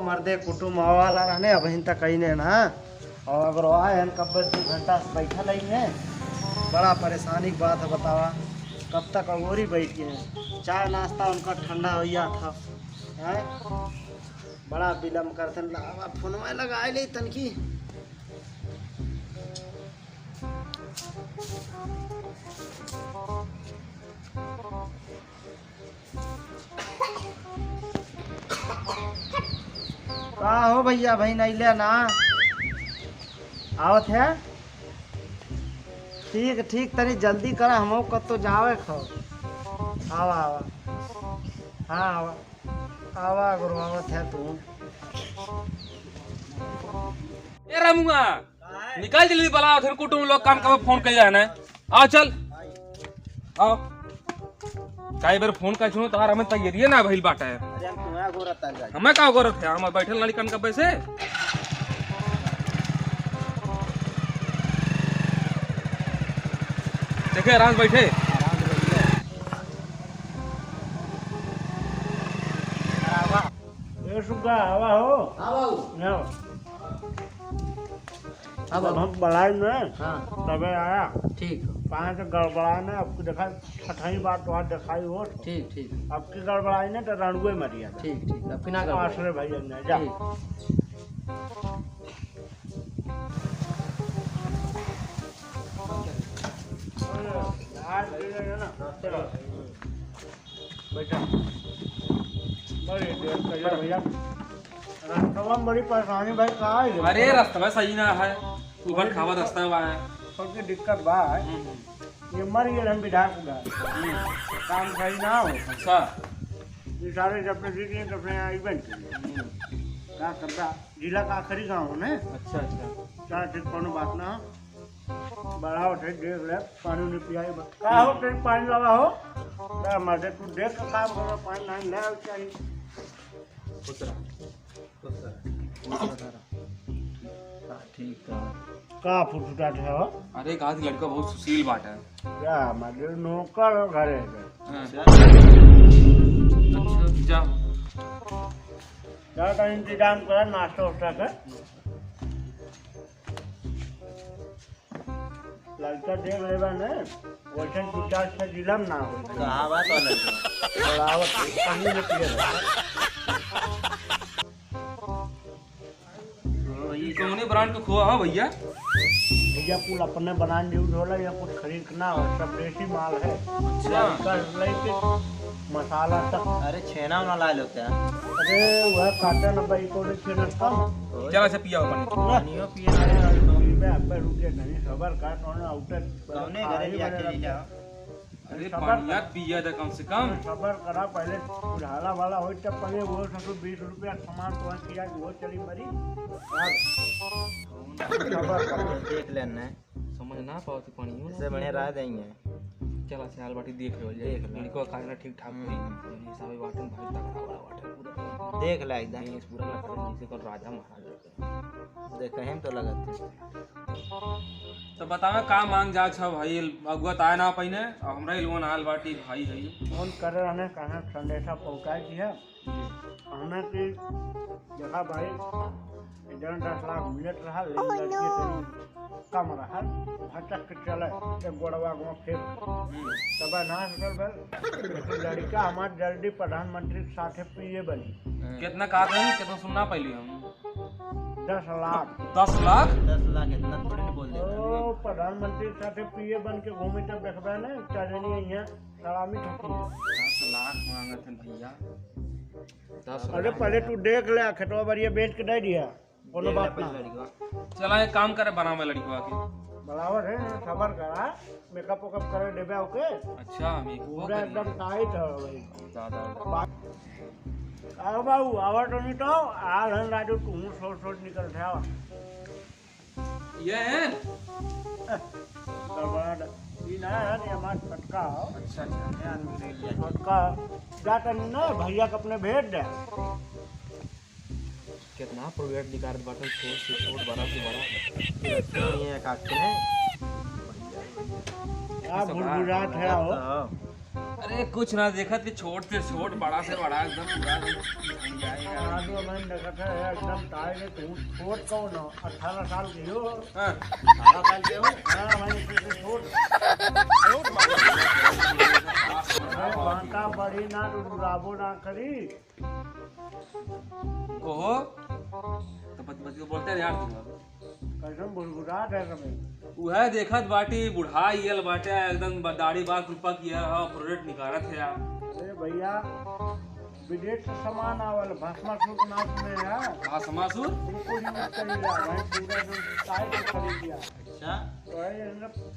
मर्दे कुटुम वाला रहने अब तक कहीं ने ना और अगर आए हैं कब 2 घंटा से बैठा नहीं है। बड़ा परेशानी की बात है बतावा, कब तक और ही बैठ गए हैं। चाय नाश्ता उनका ठंडा हो गया था है, बड़ा विलम्ब करते हैं। फोन में लगा ले तनकी का हो भैया भाई नहीं ले ना आवत है। ठीक ठीक तनी जल्दी कर, हम कत तो जावे खो। आवा आवा, हाँ आवा आवा गुरु आवत है तू। ए रामुआ निकाल जल्दी बला, फिर कुटुम लोग काम का फोन कर जाना है। आओ चल आओ, काई बार फोन कर छुनो तार हमें तैयारी ना भइल बाटा है। अरे हम तुम्हारा गोरत आ जाए, हमें का गरत है, हम बैठल नाली कान का पैसे देखे आराम बैठे। ये सुगा आवा हो आवा ना। अब हम बड़ाई में हाँ तबे आया ठीक कहाँ से गड़बड़ा ने आपको देखा छठाई बार तो आज दिखाई हो ठीक ठीक आपकी गड़बड़ाई ने तो रणुए मरिया ठीक ठीक अब किना कर आश्रय भैया ने जा बेटा भैया रास्ता में बड़ी परेशानी भाई कहा है। अरे रास्ता में सही ना है, उबड़ खाबड़ रास्ता है, सबकी दिक्कत बा है। ये मर गए हम विधायक काम सही ना हो। अच्छा ये सारे जब सीटी तब इवेंट का करता जिला का आखिरी गाँव है। अच्छा अच्छा क्या ठीक कोनो बात ना बड़ा उठे देख ले पानी नहीं पियाई का हो तेरे पानी लगा हो क्या मर्दे तू देख के काम करो, पानी नहीं ले चाहिए। ठीक है का फुटफुटा है हो अरे एक आदमी लड़का बहुत सुशील बात है। क्या मर्दे नौकर हो घरे के अच्छा जा क्या का इंतजाम करा नाश्ता उस्ता का लड़का देख लेबा ने वैसे 2-4 जिला में ना हो कहाँ बात वाला बड़ावत पानी में पिए ये कौन ब्रांड का खोआ है भैया? भैया कुल अपने बनाने यूज होला या कुछ खरीदना हो, सब देसी माल है। अच्छा कर लेके मसाला तक अरे छेना ना ला लो क्या अरे वह काटा न भाई को छेना कम चला से पिया पानी पानियो पिए में अब रुके नहीं सबर का तो आउटर कौने घरे जाके ले जाओ। अरे पानी पिया दे कम से कम। सबर करा पहले उधाला वाला हो तब पहले वो 20 रुपया सामान तो किया वो चली मरी सबर कर देख लेना समझ ना पाओ पानी इससे बढ़िया राह देंगे। चला से हाल बाटी देख लो देख लो। इनको खाना ठीक ठाक हुई हिसाब वाटन भाई तक वाला वाटन पूरा देख ले एकदम नहीं पूरा लगता है जैसे कोई राजा महाराजा देख हम तो लगत तो बतावे का मांग जा छ भाई अगुआ ताए ना पहिने हमरा लोन हाल बाटी भाई है फोन कर रहे कहाँ संदेशा पहुँचाई दिया हमें कि जगह भाई 10 लाख मिनट रहा लेकिन लड़की तनी कम रहा भटक के चले एक गोड़वा गाँव फिर तब ना सकल बल लड़का हमारे जल्दी प्रधानमंत्री के साथ पिए बनी कितना कहा था कितना सुनना पहले हम 10 लाख 10 लाख 10 लाख इतना थोड़ी नहीं बोल देता ओ प्रधानमंत्री के साथ पिए बन के घूमे तब देखबे ना चलनी यहाँ सलामी ठोकी 10 लाख मांगत हैं भैया 10 अरे पहले तू देख ले खेतवा बढ़िया बेच के दे दिया कोनो बात ना चला एक काम करे बनावे लड़की के बराबर है सबर करा मेकअप वेकअप करे देबे ओके अच्छा मेक पूरा एकदम टाइट है भाई ज्यादा आओ बाबू आवा तो नहीं तो आल हन राजू तू सोच निकल थे आवा ये है बड़ा ई ना है ये हमार फटका हो अच्छा अच्छा फटका जा तनी ना भैया के अपने भेज दे कितना प्रोजेक्ट निकाल बटन छोट से छोट बड़ा से बड़ा ये काटते हैं क्या बुलबुलात है हो अरे कुछ ना देखा थे, छोट से छोट बड़ा से बड़ा एकदम पूरा बन जाएगा। आदमी मैंने देखा था एकदम टाइट है, तू छोट कौन हो? 18 साल की हो? हाँ 18 साल के हो? हाँ मैंने तुझसे छोट। अरे बांटा बड़ी ना रुराबो ना करी। ओहो तो पति को बोलते हैं यार तुम कसम बुड़बुड़ा है समय। वह देखत बाटी बुढ़ा येल बाटे एकदम दाढ़ी बाल कृपा किया है प्रोडक्ट निकारत है यार। अरे भैया विदेश से सामान आवल भस्मासुर नाथ में है। हाँ समासुर बिल्कुल यूज करी जा भाई, पूरा एकदम टाइट से खरीद लिया अच्छा तो है ये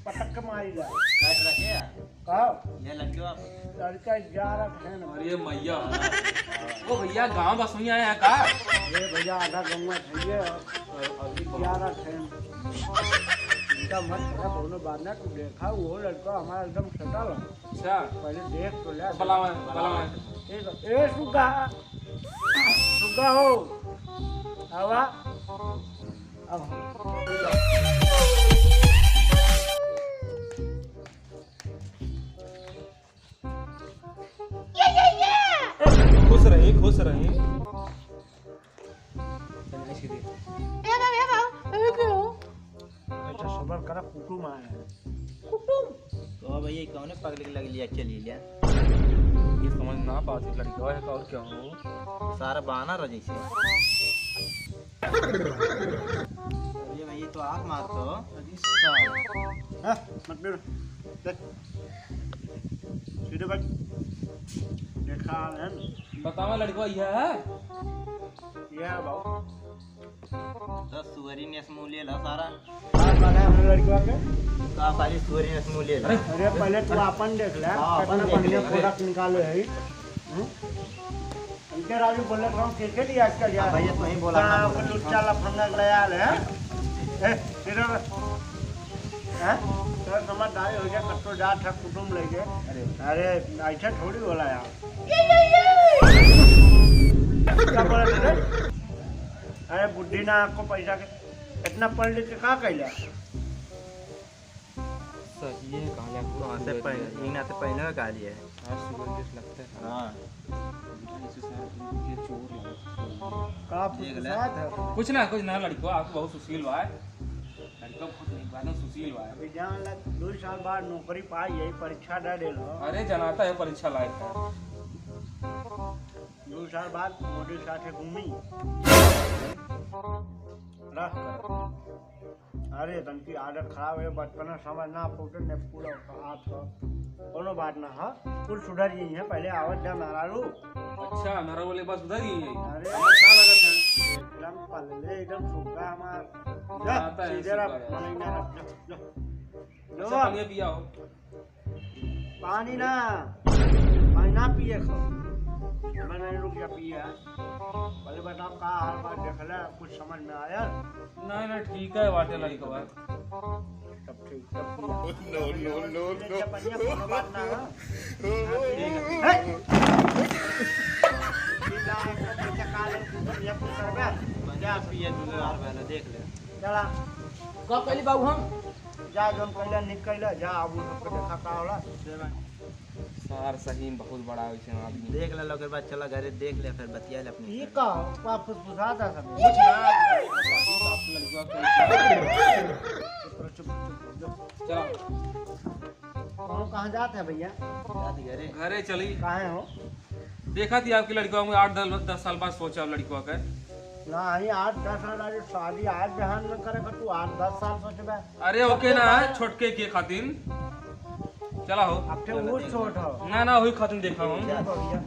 पटक के मारी जा। काट रखे यार कहो ये लग गया आप लड़का 11 है ना। अरे मैया ओ भैया गांव बस में आया का? अरे भैया आधा गंगा चाहिए और 11 है। इनका मन खराब दोनों बार ना तू देखा वो लड़का हमारा एकदम सटल है। अच्छा पहले देख तो ले। बलावा ए सुगा सुगा हो आवा अब खुश रही खुश रही। ऐसा सबर करा कुटुम आया है। तो भैया कौन पगले के लग लिया चली लिया ये समझ ना पाती लड़का है और क्या हो सारा बहाना रह जैसे अरे भैया तो आप मारते हो हाँ मत बेरो देख सीधे बैठ देखा है बतावा लड़का यह है ये है बाबू। तो सुअरी ने समूलिया ला सारा हाँ काला है अपने लड़का के। का सारी सुअरी ने समूलिया ला अरे पहले तू अपन देख ले हाँ, अपन कितना देख ले। बढ़िया प्रोडक्ट निकाले है। इनके राजू बोले तो हम के लिए आजकल यार भैया तो ही बोला कहाँ कुछ लुच्चा लफंगा ले आल है। ए तेरा हैं तो समझदारी हो गया कत्तो जात है कुटुम ले गए। अरे ऐसा थोड़ी बोला यार। क्या बोला तुझे? अरे बुद्धि ना आपको पैसा के इतना पढ़ लिख के कहाँ कैला? सही है कहां वहाँ से पहले इन आते पहले का लिया है आज सुबह जैसे लगता है हाँ ये चोर लगा। कहाँ देख ले। फुसफुसात है? कुछ ना लड़को आपको बहुत सुशील बा है लड़का बहुत नहीं बात सुशील बा है। अभी जान लग 2 साल बाद नौकरी पाई यही परीक्षा दे दे लो। अरे जनाता है परीक्षा लायक है 2 साल बाद मोदी साथे घूमी रह। अरे तनकी आदत खराब है बचपन में समझ ना पोटे ने पूरा हाथ हो कोनो बात ना है कुल सुधर गई है। पहले आवत जा मारारू। अच्छा मेरा बोले बस उधर ही है। अरे ना लगत है एकदम पल्ले एकदम सुगा हमार आता है सीधे रह सुगा है। महीना रख लो अच्छा पानी पिया हो पानी ना पानी ना पिए खो मैं नहीं रुक जा पिए पहले बताओ का हाल बात देख ले कुछ समझ में आया? ना ठीक है वाटे लड़का बा सब ठीक सब नो कोनो बात ना है। हे! सीधा एक बच्चा काले ये कुछ करबे मजा पिए दुलार वाला देख ले चला कब पहली बाबू हम जा जोन पहले निकल जा अब उसको देखा का होला सार सही में बहुत बड़ा वैसे आदमी देख ले लोग बाद चला घरे देख ले फिर बतिया ले अपनी ये का पाप फुसफुसा था सब कुछ ना लड़का चला कौन कहाँ जाते हैं भैया? याद घरे घरे चली कहाँ हो? देखा थी आपकी लड़का में 8-10 साल बाद सोचा लड़का के ना ही 8-10 साल आज शादी आज बिहान में करे तू 8-10 साल सोचबे। अरे ओके ना छोटके के खातिर चला हो अब ते वो छोट हो ना वही खातिर देखा हम जा भैया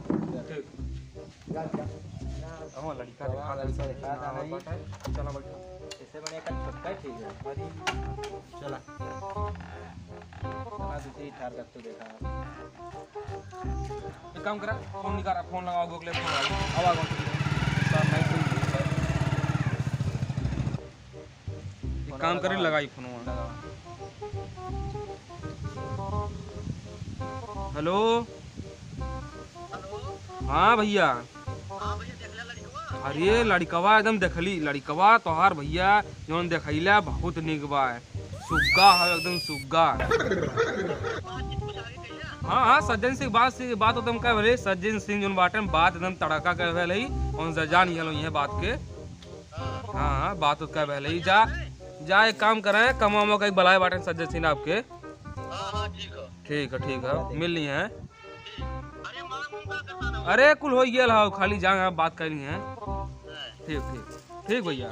ठीक जा जा हम लड़का दिखा दे चला बैठा इससे बढ़िया का छोटका ठीक है चला दूसरी ठार कर तो देखा एक काम करा फोन निकाला फोन लगाओ गोगले फोन आवाज एक काम करे लगाई फोन हेलो हाँ भैया अरे लड़कवा एकदम देखली लड़कवा तोहार भैया जौन देखैला बहुत निक बा सुग्गा है एकदम सुग्गा हाँ हाँ सज्जन सिंह बात तो तुम कह भले सज्जन सिंह जोन बाटे में बात एकदम तड़का कह भले उन जान ये लो ये बात के। हाँ हाँ बात तो कह भले जा जा एक काम करें कमा का एक बलाए बाटे सज्जन सिंह आपके। ठीक है मिल ली है। अरे कुल हो गया खाली जा बात करनी है। ठीक भैया।